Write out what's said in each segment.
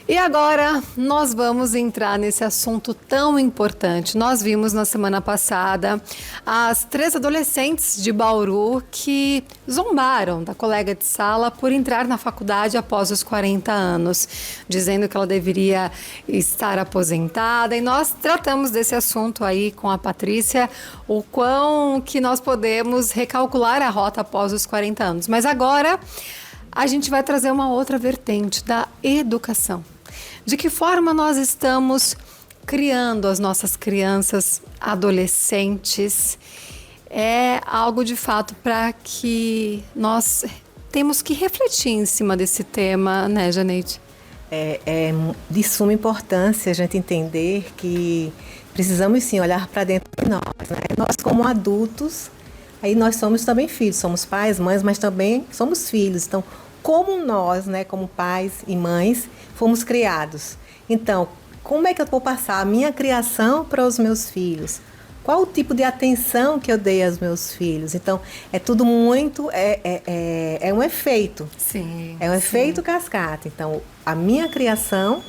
E agora nós vamos entrar nesse assunto tão importante. Nós vimos na semana passada as 3 adolescentes de Bauru que zombaram da colega de sala por entrar na faculdade após os 40 anos, dizendo que ela deveria estar aposentada. E nós tratamos desse assunto aí com a Patrícia, o quão que nós podemos recalcular a rota após os 40 anos. Mas agora a gente vai trazer uma outra vertente da educação. De que forma nós estamos criando as nossas crianças, adolescentes? É algo de fato para que nós temos que refletir em cima desse tema, né, Janeide? É de suma importância a gente entender que precisamos sim olhar para dentro de nós, né? Nós como adultos, aí nós somos também filhos, somos pais, mães, mas também somos filhos. Então, como nós, né, como pais e mães, fomos criados. Então, como é que eu vou passar a minha criação para os meus filhos? Qual o tipo de atenção que eu dei aos meus filhos? Então, é tudo muito, é um efeito. Sim. É um efeito cascata. Então, a minha criação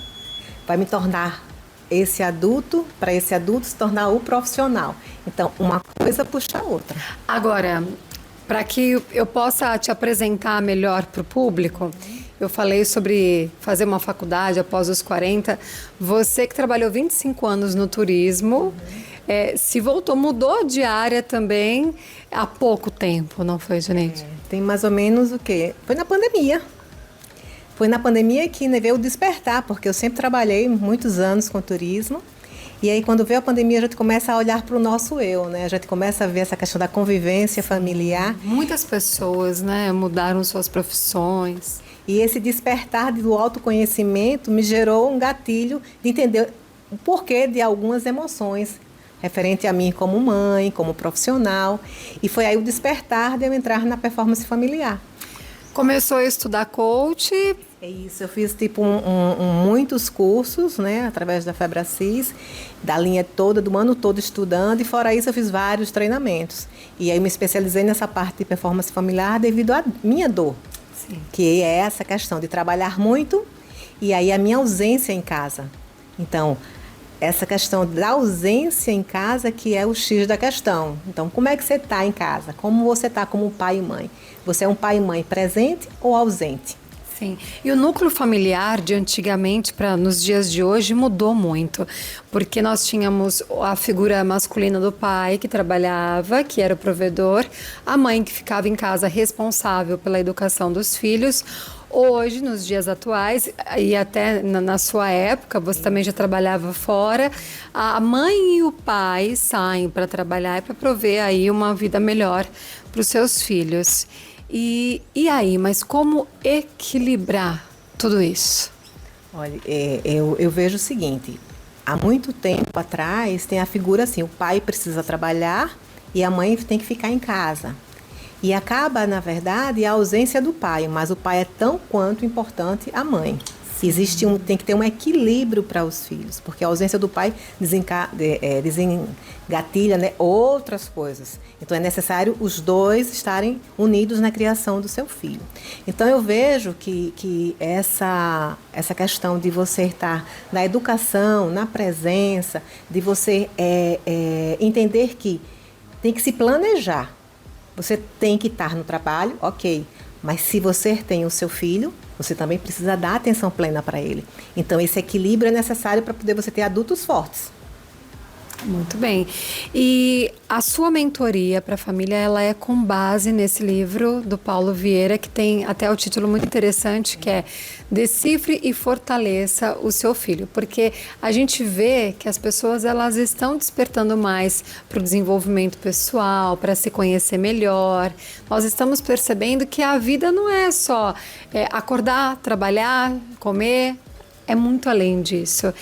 vai me tornar esse adulto, para esse adulto se tornar o profissional. Então, uma coisa puxa a outra. Agora, para que eu possa te apresentar melhor para o público, eu falei sobre fazer uma faculdade após os 40. Você que trabalhou 25 anos no turismo, se voltou, mudou de área também há pouco tempo, não foi, Janeide? Tem mais ou menos o quê? Foi na pandemia. Foi na pandemia que veio o despertar, porque eu sempre trabalhei muitos anos com turismo. E aí, quando veio a pandemia, a gente começa a olhar para o nosso eu, né? A gente começa a ver essa questão da convivência familiar. Muitas pessoas, né, mudaram suas profissões. E esse despertar do autoconhecimento me gerou um gatilho de entender o porquê de algumas emoções referente a mim como mãe, como profissional. E foi aí o despertar de eu entrar na performance familiar. Começou a estudar coach. É isso, eu fiz tipo muitos cursos, né, através da Febracis, da linha toda, do ano todo estudando, e fora isso eu fiz vários treinamentos. E aí eu me especializei nessa parte de performance familiar devido à minha dor. Sim. Que é essa questão de trabalhar muito e aí a minha ausência em casa. Então, essa questão da ausência em casa que é o X da questão. Então, como é que você está em casa? Como você está como pai e mãe? Você é um pai e mãe presente ou ausente? Sim. E o núcleo familiar de antigamente para nos dias de hoje mudou muito, porque nós tínhamos a figura masculina do pai que trabalhava, que era o provedor, a mãe que ficava em casa responsável pela educação dos filhos. Hoje, nos dias atuais, e até na sua época, você também já trabalhava fora, a mãe e o pai saem para trabalhar e para prover aí uma vida melhor para os seus filhos. E aí, mas como equilibrar tudo isso? Olha, eu vejo o seguinte, há muito tempo atrás tem a figura assim, o pai precisa trabalhar e a mãe tem que ficar em casa. E acaba, na verdade, a ausência do pai, mas o pai é tão quanto importante a mãe. Tem que ter um equilíbrio para os filhos, porque a ausência do pai desengatilha, né, outras coisas. Então é necessário os dois estarem unidos na criação do seu filho. Então eu vejo que essa questão de você estar na educação, na presença, de você entender que tem que se planejar. Você tem que estar no trabalho, ok. Mas se você tem o seu filho, você também precisa dar atenção plena para ele. Então, esse equilíbrio é necessário para poder você ter adultos fortes. Muito bem. E a sua mentoria para a família, ela é com base nesse livro do Paulo Vieira, que tem até o título muito interessante, que é Decifre e Fortaleça o Seu Filho. Porque a gente vê que as pessoas, elas estão despertando mais para o desenvolvimento pessoal, para se conhecer melhor. Nós estamos percebendo que a vida não é só acordar, trabalhar, comer. É muito além disso.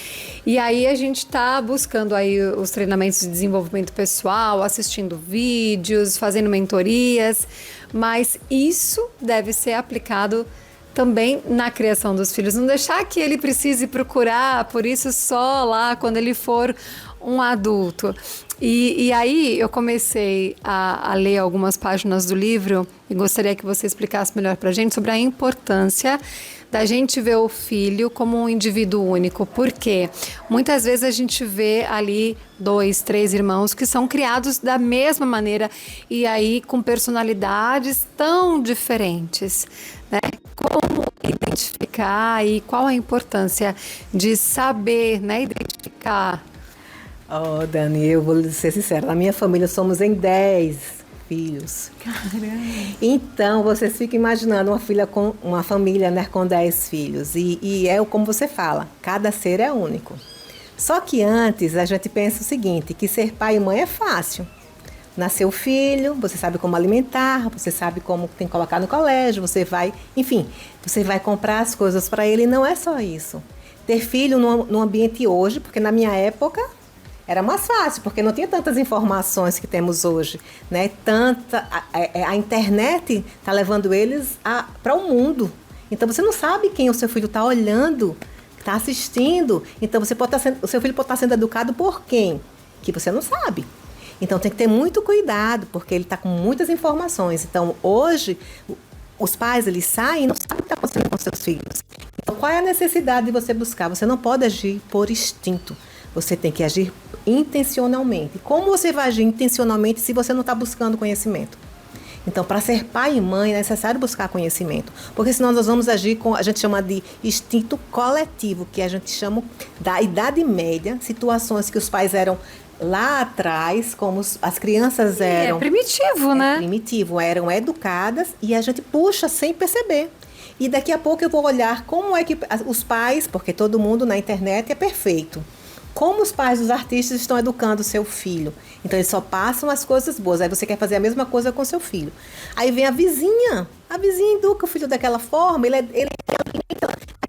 E aí a gente está buscando aí os treinamentos de desenvolvimento pessoal, assistindo vídeos, fazendo mentorias, mas isso deve ser aplicado também na criação dos filhos. Não deixar que ele precise procurar por isso só lá quando ele for um adulto. E aí eu comecei a ler algumas páginas do livro e gostaria que você explicasse melhor para a gente sobre a importância da gente ver o filho como um indivíduo único. Por quê? Muitas vezes a gente vê ali 2, 3 irmãos que são criados da mesma maneira e aí com personalidades tão diferentes, né? Como identificar e qual a importância de saber, né, identificar? Oh, Dani, eu vou ser sincera, na minha família somos em 10 filhos. Caramba. Então, vocês ficam imaginando uma família, né, com 10 filhos. E é como você fala, cada ser é único. Só que antes a gente pensa o seguinte, que ser pai e mãe é fácil. Nasceu o filho, você sabe como alimentar, você sabe como tem que colocar no colégio, você vai comprar as coisas para ele. E não é só isso. Ter filho no ambiente hoje, porque na minha época era mais fácil, porque não tinha tantas informações que temos hoje, né? A internet está levando eles para o mundo. Então você não sabe quem o seu filho está olhando, está assistindo. Então o seu filho pode estar sendo educado por quem? Que você não sabe. Então tem que ter muito cuidado, porque ele está com muitas informações. Então hoje os pais eles saem e não sabem o que está acontecendo com seus filhos. Então qual é a necessidade de você buscar? Você não pode agir por instinto. Você tem que agir intencionalmente. Como você vai agir intencionalmente se você não está buscando conhecimento? Então, para ser pai e mãe, é necessário buscar conhecimento. Porque senão nós vamos agir com, a gente chama de instinto coletivo, que a gente chama da Idade Média, situações que os pais eram lá atrás, como as crianças eram... É primitivo, né? Primitivo, eram educadas e a gente puxa sem perceber. E daqui a pouco eu vou olhar como é que os pais, porque todo mundo na internet é perfeito, como os pais dos artistas estão educando o seu filho. Então, eles só passam as coisas boas. Aí você quer fazer a mesma coisa com seu filho. Aí vem a vizinha educa o filho daquela forma, ele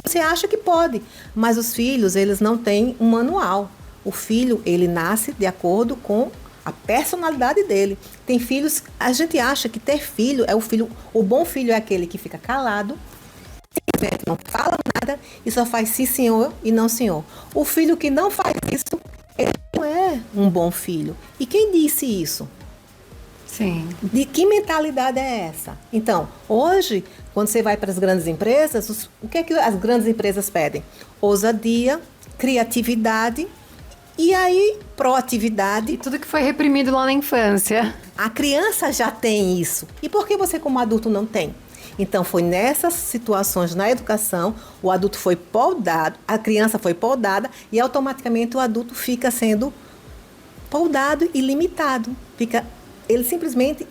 você acha que pode. Mas os filhos, eles não têm um manual. O filho, ele nasce de acordo com a personalidade dele. Tem filhos, a gente acha que ter filho é o bom filho é aquele que fica calado, não fala nada e só faz sim senhor e não senhor. O filho que não faz isso, ele não é um bom filho. E quem disse isso? Sim. De que mentalidade é essa? Então, hoje, quando você vai para as grandes empresas, o que é que as grandes empresas pedem? Ousadia, criatividade e aí proatividade. E tudo que foi reprimido lá na infância. A criança já tem isso. E por que você como adulto não tem? Então, foi nessas situações na educação, o adulto foi podado, a criança foi podada e automaticamente o adulto fica sendo podado e limitado. Ele simplesmente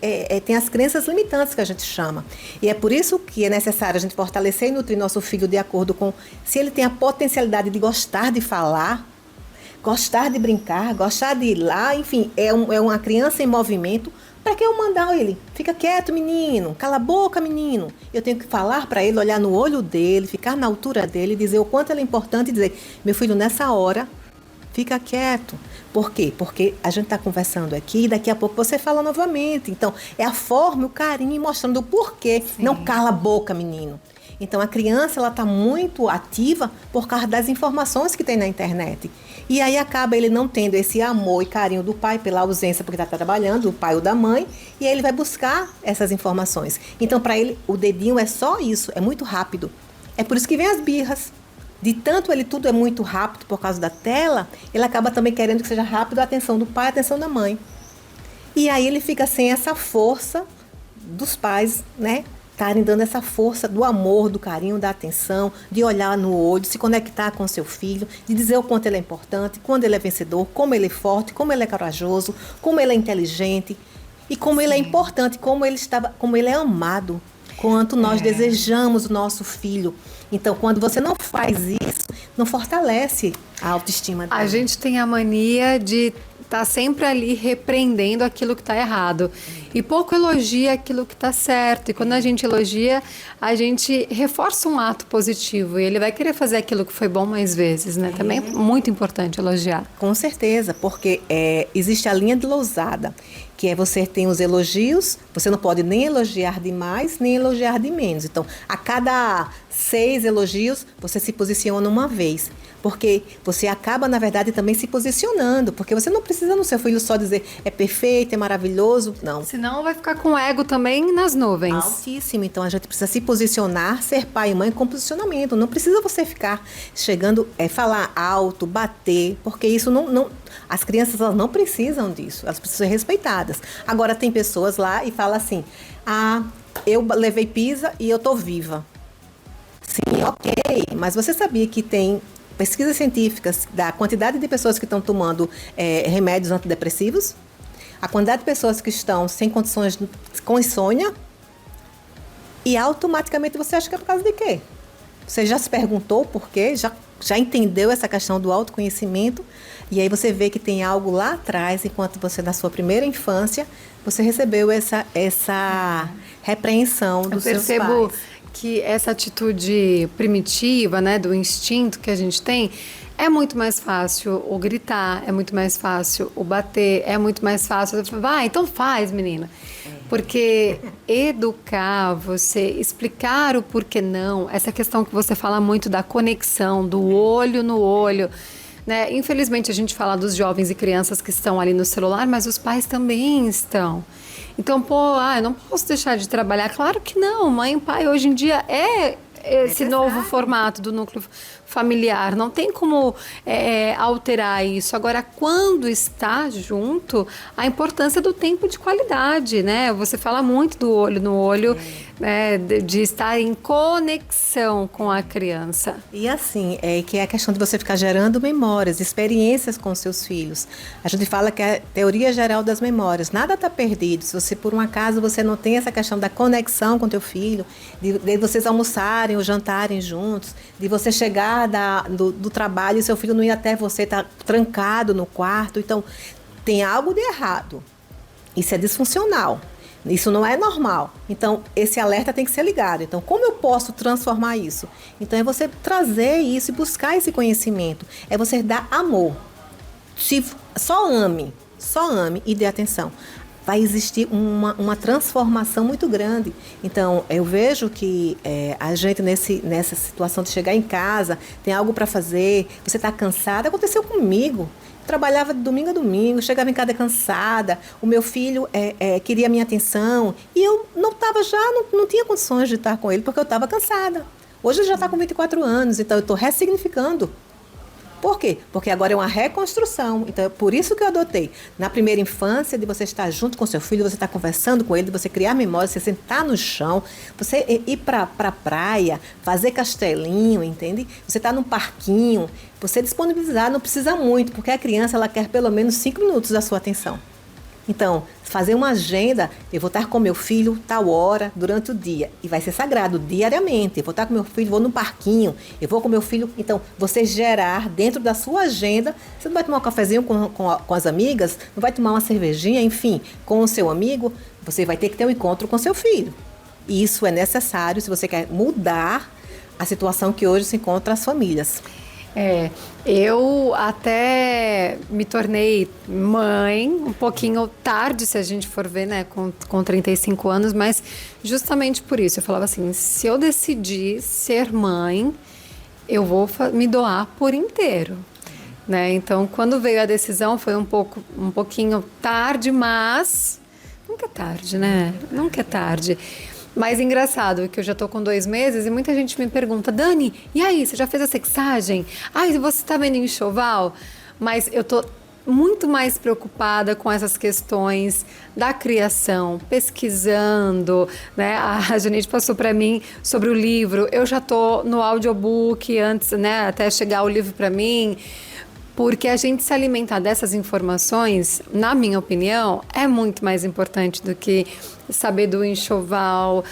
tem as crenças limitantes que a gente chama. E é por isso que é necessário a gente fortalecer e nutrir nosso filho de acordo com se ele tem a potencialidade de gostar de falar, gostar de brincar, gostar de ir lá, enfim, é uma criança em movimento. Para que eu mandar ele? Fica quieto, menino. Cala a boca, menino. Eu tenho que falar para ele, olhar no olho dele, ficar na altura dele, dizer o quanto ele é importante e dizer, meu filho, nessa hora, fica quieto. Por quê? Porque a gente está conversando aqui e daqui a pouco você fala novamente. Então, é a forma, o carinho, mostrando o porquê. Sim. Não cala a boca, menino. Então, a criança ela está muito ativa por causa das informações que tem na internet. E aí acaba ele não tendo esse amor e carinho do pai pela ausência, porque está trabalhando, do pai ou da mãe, e aí ele vai buscar essas informações. Então, para ele, o dedinho é só isso, é muito rápido. É por isso que vem as birras. De tanto ele tudo é muito rápido por causa da tela, ele acaba também querendo que seja rápido a atenção do pai, a atenção da mãe. E aí ele fica sem essa força dos pais, né? Estarem dando essa força do amor, do carinho, da atenção, de olhar no olho, de se conectar com seu filho, de dizer o quanto ele é importante, quando ele é vencedor, como ele é forte, como ele é corajoso, como ele é inteligente e como ele é importante, como ele é amado, quanto nós desejamos o nosso filho. Então, quando você não faz isso, não fortalece a autoestima dele. A gente tem a mania de estar sempre ali repreendendo aquilo que está errado. E pouco elogia aquilo que está certo. E quando a gente elogia, a gente reforça um ato positivo. E ele vai querer fazer aquilo que foi bom mais vezes, né? Também é muito importante elogiar. Com certeza, porque existe a linha de lousada, que é você tem os elogios, você não pode nem elogiar demais, nem elogiar de menos. Então, a cada 6 elogios, você se posiciona uma vez. Porque você acaba, na verdade, também se posicionando. Porque você não precisa no seu filho só dizer é perfeito, é maravilhoso. Não. senão vai ficar com o ego também nas nuvens. Altíssimo. Então, a gente precisa se posicionar, ser pai e mãe com posicionamento. Não precisa você ficar chegando, falar alto, bater, porque isso não as crianças, elas não precisam disso. Elas precisam ser respeitadas. Agora, tem pessoas lá e falam assim, eu levei pisa e eu tô viva. Sim, ok. Mas você sabia que tem pesquisas científicas da quantidade de pessoas que estão tomando remédios antidepressivos? A quantidade de pessoas que estão sem condições, com insônia, e automaticamente você acha que é por causa de quê? Você já se perguntou por quê? Já entendeu essa questão do autoconhecimento? E aí você vê que tem algo lá atrás, enquanto você, na sua primeira infância, você recebeu essa repreensão dos seus pais. Eu percebo que essa atitude primitiva, né, do instinto que a gente tem, é muito mais fácil o gritar, é muito mais fácil o bater, é muito mais fácil, vai, então faz, menina. Porque educar, você explicar o porquê não, essa questão que você fala muito da conexão, do olho no olho, né? Infelizmente a gente fala dos jovens e crianças que estão ali no celular, mas os pais também estão. Então, eu não posso deixar de trabalhar. Claro que não, mãe e pai hoje em dia é esse novo formato do núcleo familiar, não tem como alterar isso. Agora, quando está junto, a importância do tempo de qualidade, né? Você fala muito do olho no olho, né? De estar em conexão com a criança. E assim, que é a questão de você ficar gerando memórias, experiências com seus filhos. A gente fala que é a teoria geral das memórias. Nada está perdido. Se você, por um acaso, você não tem essa questão da conexão com teu filho, de vocês almoçarem ou jantarem juntos, de você chegar do trabalho e seu filho não ir até você, tá trancado no quarto. Então, tem algo de errado. Isso é disfuncional. Isso não é normal. Então, esse alerta tem que ser ligado. Então, como eu posso transformar isso? Então, é você trazer isso e buscar esse conhecimento. É você dar amor. Só ame e dê atenção. Vai existir uma transformação muito grande. Então, eu vejo que a gente, nessa situação de chegar em casa, tem algo para fazer, você está cansada. Aconteceu comigo. Trabalhava de domingo a domingo, chegava em casa cansada, o meu filho queria a minha atenção e eu não tinha condições de estar com ele porque eu estava cansada. Hoje ele já está com 24 anos, então eu estou ressignificando. Por quê? Porque agora é uma reconstrução. Então, é por isso que eu adotei. Na primeira infância, de você estar junto com seu filho, você estar conversando com ele, de você criar memória, você sentar no chão, você ir para a praia, fazer castelinho, entende? Você estar num parquinho, você disponibilizar, não precisa muito, porque a criança ela quer pelo menos 5 minutos da sua atenção. Então, fazer uma agenda, eu vou estar com meu filho tal hora durante o dia. E vai ser sagrado, diariamente. Eu vou estar com meu filho, vou no parquinho, eu vou com meu filho. Então, você gerar dentro da sua agenda, você não vai tomar um cafezinho com as amigas, não vai tomar uma cervejinha, enfim, com o seu amigo, você vai ter que ter um encontro com seu filho. E isso é necessário se você quer mudar a situação que hoje se encontra as famílias. Eu até me tornei mãe um pouquinho tarde, se a gente for ver, né, com 35 anos, mas justamente por isso, eu falava assim, se eu decidir ser mãe, eu vou me doar por inteiro, né, então quando veio a decisão foi um pouquinho tarde, mas nunca é tarde, né, nunca é tarde. Mas engraçado que eu já tô com 2 meses e muita gente me pergunta, Dani, e aí, você já fez a sexagem? Ai, você tá vendo enxoval? Mas eu tô muito mais preocupada com essas questões da criação, pesquisando, né? A Janete passou para mim sobre o livro, eu já tô no audiobook antes, né, até chegar o livro para mim. Porque a gente se alimentar dessas informações, na minha opinião, é muito mais importante do que saber do enxoval,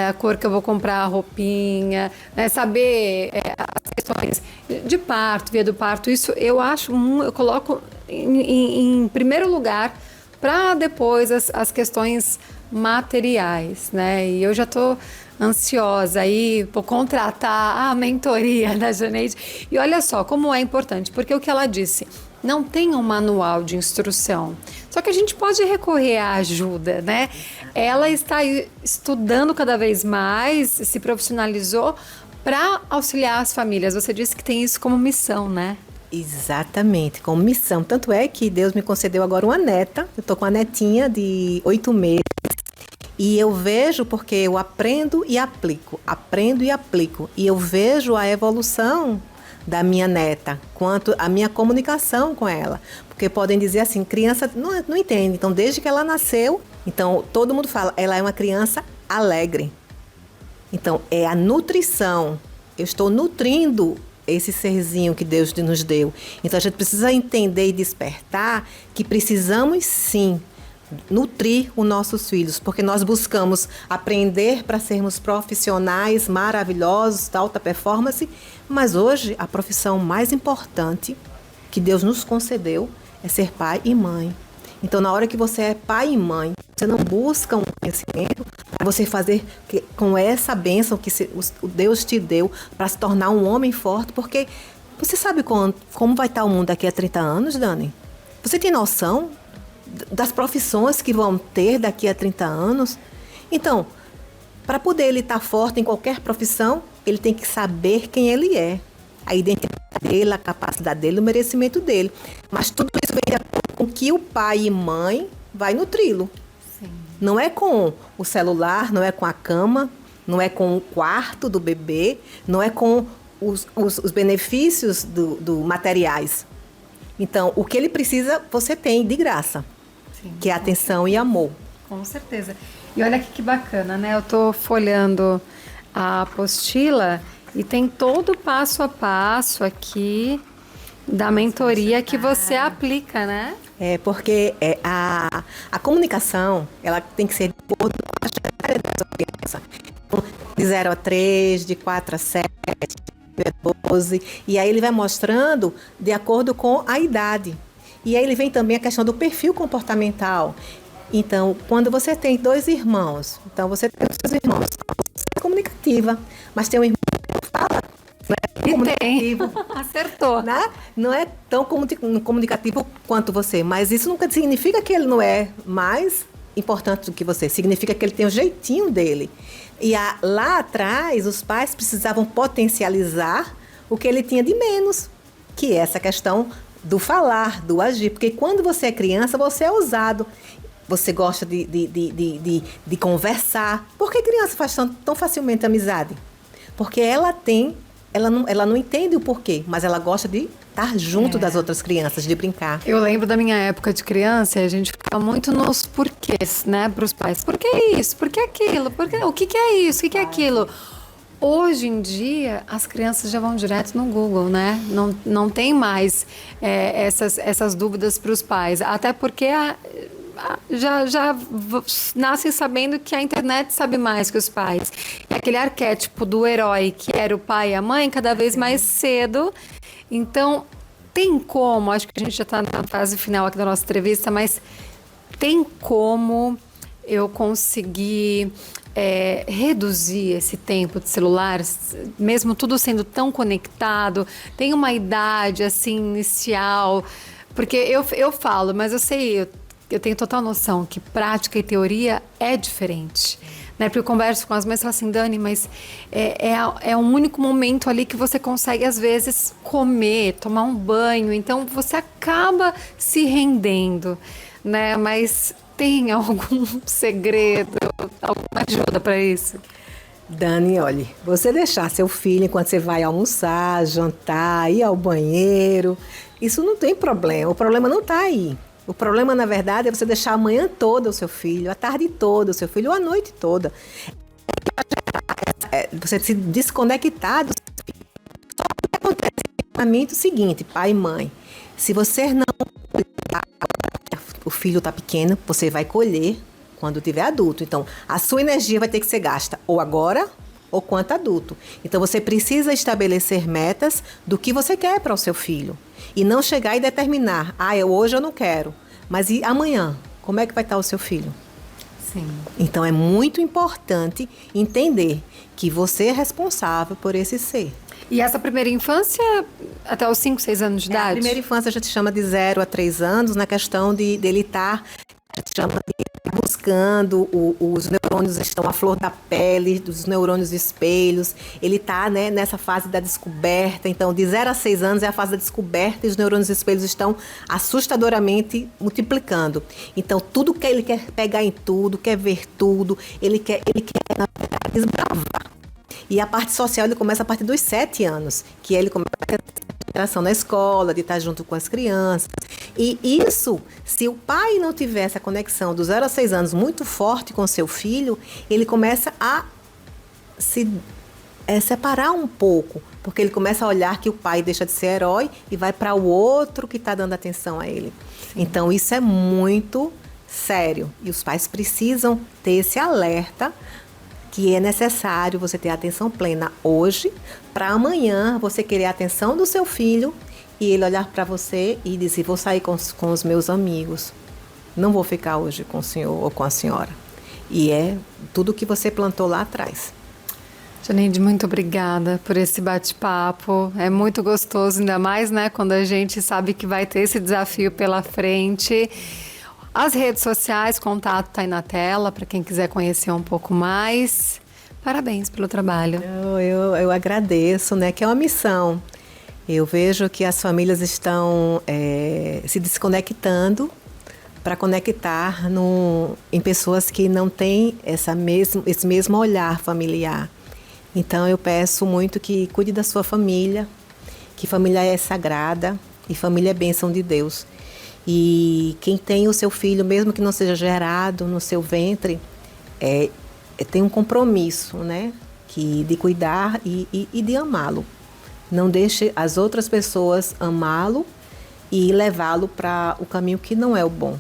a cor que eu vou comprar a roupinha, saber as questões de parto, via do parto. Isso eu acho, eu coloco em primeiro lugar para depois as questões materiais, né? E eu já estou ansiosa aí por contratar a mentoria da Janete. E olha só como é importante, porque o que ela disse, não tem um manual de instrução. Só que a gente pode recorrer à ajuda, né? Ela está estudando cada vez mais, se profissionalizou para auxiliar as famílias. Você disse que tem isso como missão, né? Exatamente, como missão. Tanto é que Deus me concedeu agora uma neta. Eu estou com uma netinha de 8 meses. E eu vejo porque eu aprendo e aplico, aprendo e aplico. E eu vejo a evolução da minha neta, quanto a minha comunicação com ela. Porque podem dizer assim, criança não entende. Então, desde que ela nasceu, então todo mundo fala, ela é uma criança alegre. Então, é a nutrição. Eu estou nutrindo esse serzinho que Deus nos deu. Então, a gente precisa entender e despertar que precisamos, sim, nutrir os nossos filhos, porque nós buscamos aprender para sermos profissionais maravilhosos, de alta performance, mas hoje a profissão mais importante que Deus nos concedeu é ser pai e mãe. Então, na hora que você é pai e mãe, você não busca um conhecimento para você fazer com essa bênção que o Deus te deu para se tornar um homem forte, porque você sabe como vai estar o mundo daqui a 30 anos, Dani? Você tem noção das profissões que vão ter daqui a 30 anos? Então, para poder ele estar forte em qualquer profissão, ele tem que saber quem ele é, a identidade dele, a capacidade dele, o merecimento dele. Mas tudo isso vem de acordo com que o pai e mãe vai nutri-lo. Não é com o celular, não é com a cama, não é com o quarto do bebê, não é com os benefícios do materiais. Então, o que ele precisa, você tem de graça. Sim, que é atenção e amor. Com certeza. E olha que bacana, né? Eu tô folhando a apostila e tem todo o passo a passo aqui da mentoria que você aplica, né? É, porque a comunicação, ela tem que ser de acordo com a faixa etária dessa criança. Então, de 0 a 3, de 4 a 7, de 12. E aí ele vai mostrando de acordo com a idade. E aí ele vem também a questão do perfil comportamental. Então, quando você tem 2 irmãos, então você tem os seus irmãos, você é comunicativa, mas tem um irmão que não fala, não é comunicativo. Acertou. Né? Não é tão comunicativo quanto você, mas isso nunca significa que ele não é mais importante do que você, significa que ele tem o jeitinho dele. E lá atrás, os pais precisavam potencializar o que ele tinha de menos, que é essa questão do falar, do agir. Porque quando você é criança, você é ousado. Você gosta de conversar. Por que criança faz tão facilmente amizade? Porque ela não entende o porquê, mas ela gosta de estar junto das outras crianças, de brincar. Eu lembro da minha época de criança, a gente ficava muito nos porquês, né, para os pais. Por que isso? Por que aquilo? O que é isso? O que é aquilo? Hoje em dia, as crianças já vão direto no Google, né? Não tem mais essas dúvidas para os pais. Até porque já nascem sabendo que a internet sabe mais que os pais. E aquele arquétipo do herói que era o pai e a mãe, cada vez mais cedo. Então, tem como, acho que a gente já está na fase final aqui da nossa entrevista, mas tem como eu conseguir reduzir esse tempo de celular, mesmo tudo sendo tão conectado, tem uma idade assim inicial, porque eu falo, mas eu sei, eu tenho total noção que prática e teoria é diferente, né? Porque eu converso com as mães e falo assim, Dani, mas é um único momento ali que você consegue às vezes comer, tomar um banho, então você acaba se rendendo, né? Mas tem algum segredo, alguma ajuda para isso? Dani, olhe, você deixar seu filho enquanto você vai almoçar, jantar, ir ao banheiro, isso não tem problema. O problema não está aí. O problema, na verdade, é você deixar a manhã toda o seu filho, a tarde toda o seu filho, ou a noite toda. Você se desconectar do seu filho. Só que acontece é o seguinte, pai e mãe, se você não cuidar, o filho está pequeno, você vai colher quando tiver adulto. Então, a sua energia vai ter que ser gasta ou agora ou quanto adulto. Então, você precisa estabelecer metas do que você quer para o seu filho. E não chegar e determinar, hoje eu não quero. Mas e amanhã? Como é que vai estar o seu filho? Sim. Então, é muito importante entender que você é responsável por esse ser. E essa primeira infância, até os 5, 6 anos de idade? A primeira infância a gente chama de 0 a 3 anos, na questão dele estar, a gente chama de buscando os neurônios estão à flor da pele, dos neurônios espelhos. Ele está, né, nessa fase da descoberta. Então, de 0 a 6 anos é a fase da descoberta e os neurônios espelhos estão assustadoramente multiplicando. Então, tudo que ele quer pegar em tudo, quer ver tudo, ele quer na verdade, desbravar. E a parte social ele começa a partir dos 7 anos, que ele começa a ter interação na escola, de estar junto com as crianças. E isso, se o pai não tiver essa conexão dos 0 a 6 anos muito forte com seu filho, ele começa a se separar um pouco, porque ele começa a olhar que o pai deixa de ser herói e vai para o outro que está dando atenção a ele. Então, isso é muito sério. E os pais precisam ter esse alerta que é necessário você ter atenção plena hoje, para amanhã você querer a atenção do seu filho e ele olhar para você e dizer, vou sair com os meus amigos, não vou ficar hoje com o senhor ou com a senhora. E é tudo que você plantou lá atrás. Janeide, muito obrigada por esse bate-papo. É muito gostoso, ainda mais, né, quando a gente sabe que vai ter esse desafio pela frente. As redes sociais, contato está aí na tela para quem quiser conhecer um pouco mais. Parabéns pelo trabalho. Eu agradeço, né? Que é uma missão. Eu vejo que as famílias estão se desconectando para conectar em pessoas que não têm esse mesmo olhar familiar. Então eu peço muito que cuide da sua família, que família é sagrada e família é bênção de Deus. E quem tem o seu filho, mesmo que não seja gerado no seu ventre, tem um compromisso, né? De cuidar e de amá-lo. Não deixe as outras pessoas amá-lo e levá-lo para o caminho que não é o bom.